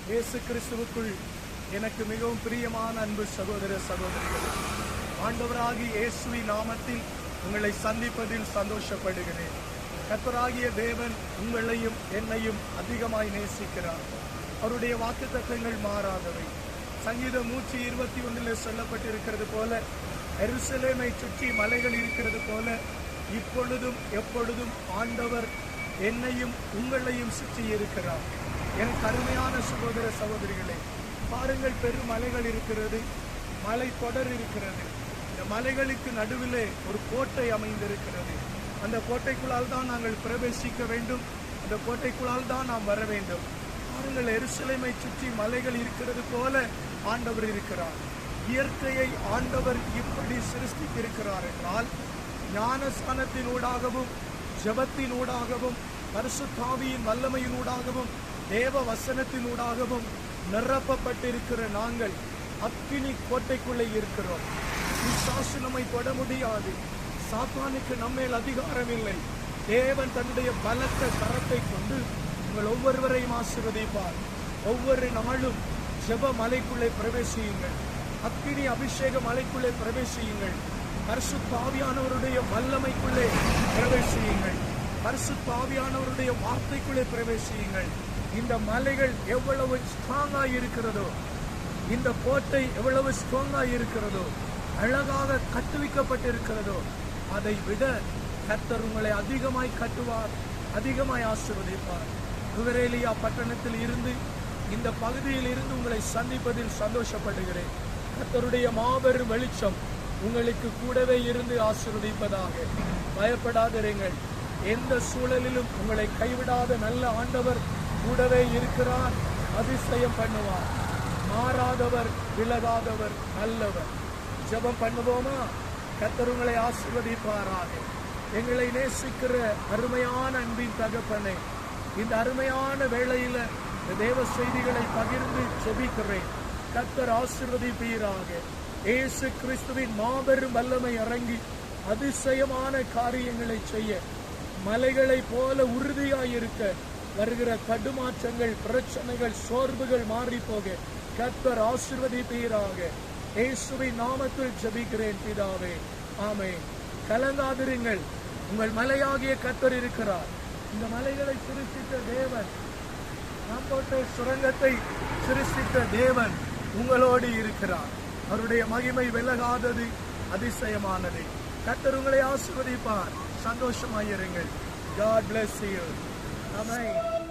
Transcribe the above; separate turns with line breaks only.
இயேசு கிறிஸ்துவுக்குள் எனக்கு மிகவும் பிரியமான அன்பு சகோதர சகோதரிகள், ஆண்டவராகிய இயேசுவின் நாமத்தில் உங்களை சந்திப்பதில் சந்தோஷப்படுகிறேன். கர்த்தராகிய தேவன் உங்களையும் என்னையும் அதிகமாய் நேசிக்கிறார். அவருடைய வாக்குத்தத்தங்கள் மாறாதவை. சங்கீதம் 121 சொல்லப்பட்டிருக்கிறது போல, எருசலேமை சுற்றி மலைகள் இருக்கிறது போல இப்பொழுதும் எப்பொழுதும் ஆண்டவர் என்னையும் உங்களையும் சுற்றி இருக்கிறார். என் கருமையான சகோதர சகோதரிகளே, பாருங்கள், பெரும் மலைகள் இருக்கிறது, மலை தொடர் இருக்கிறது. இந்த மலைகளுக்கு நடுவிலே ஒரு கோட்டை அமைந்திருக்கிறது. அந்த கோட்டைக்குள்ளால் தான் நாங்கள் பிரவேசிக்க வேண்டும், அந்த கோட்டைக்குள்ளால் தான் நாம் வர வேண்டும். பாருங்கள், எருசலேமை சுற்றி மலைகள் இருக்கிறது போல ஆண்டவர் இருக்கிறார். இயற்கையை ஆண்டவர் இப்படி சிருஷ்டித்திருக்கிறார் என்றால், ஞானஸ்நானத்தினூடாகவும் ஜெபத்தினூடாகவும் பரிசுத்தாவியின் வல்லமையினூடாகவும் தேவ வசனத்தினூடாகவும் நிரப்பப்பட்டிருக்கிற நாங்கள் அக்கினி கோட்டைக்குள்ளே இருக்கிறோம். பிசாசு நம்மை தொட முடியாது. சாத்தானுக்கு நம்மேல் அதிகாரம் இல்லை. தேவன் தன்னுடைய பலத்த கரத்தை கொண்டு உங்கள் ஒவ்வொருவரையும் ஆசீர்வதிப்பார். ஒவ்வொரு நாளும் ஜெப மலைக்குள்ளே பிரவேசியுங்கள், அக்கினி அபிஷேக மலைக்குள்ளே பிரவேசியுங்கள், பரிசுத்த ஆவியானவருடைய வல்லமைக்குள்ளே பிரவேசியுங்கள், பரிசுத்த ஆவியானவருடைய வார்த்தைக்குள்ளே பிரவேசியுங்கள். இந்த மலைகள் எவ்வளவு ஸ்ட்ராங்காய் இருக்கிறதோ, இந்த கோட்டை எவ்வளவு ஸ்ட்ராங்காய் இருக்கிறதோ, அழகாக கட்டுவிக்கப்பட்டிருக்கிறதோ, அதை விட கர்த்தர் உங்களை அதிகமாய் கட்டுவார், அதிகமாய் ஆசீர்வதிப்பார். நுவரேலியா பட்டணத்தில் இருந்து, இந்த பகுதியில் இருந்து உங்களை சந்திப்பதில் சந்தோஷப்படுகிறேன். கர்த்தருடைய மாபெரும் வெளிச்சம் உங்களுக்கு கூடவே இருந்து ஆசீர்வதிப்பதாக. பயப்படாதிருங்கள். எந்த சூழலிலும் உங்களை கைவிடாத நல்ல ஆண்டவர் கூடவே இருக்கிறார். அதிசயம் பண்ணுவார். மாறாதவர், விலகாதவர், நல்லவர். ஜெபம் பண்ணுவோமா? கர்த்தர் உங்களை ஆசீர்வதிப்பாராக. எங்களை நேசிக்கிற அருமையான அன்பின் தகப்பனே, இந்த அருமையான வேளையில தேவ செய்திகளை பகிர்ந்து ஜெபிக்கிறேன். கர்த்தர் ஆசீர்வதிப்பீராக. இயேசு கிறிஸ்துவின் மாபெரும் வல்லமை இறங்கி அதிசயமான காரியங்களை செய்ய, மலைகளை போல உறுதியாயிருக்க, வருகிற தடுமாற்றங்கள், பிரச்சனைகள், சோர்வுகள் மாறி போக கர்த்தர் ஆசீர்வதிப்பீராக. இயேசுவின் நாமத்தில் ஜெபிக்கிறேன் பிதாவே, ஆமென். கலங்காதிருங்கள், உங்கள் மலையாகிய கர்த்தர் இருக்கிறார். இந்த மலைகளை சிருஷ்டித்த தேவன், நாம்போட்ட சுரங்கத்தை சிருஷ்டித்த தேவன் உங்களோடு இருக்கிறார். அவருடைய மகிமை விலகாதது, அதிசயமானது. கர்த்தர் உங்களை ஆசீர்வதிப்பார். சந்தோஷமாயிருங்கள். God bless you. Amen.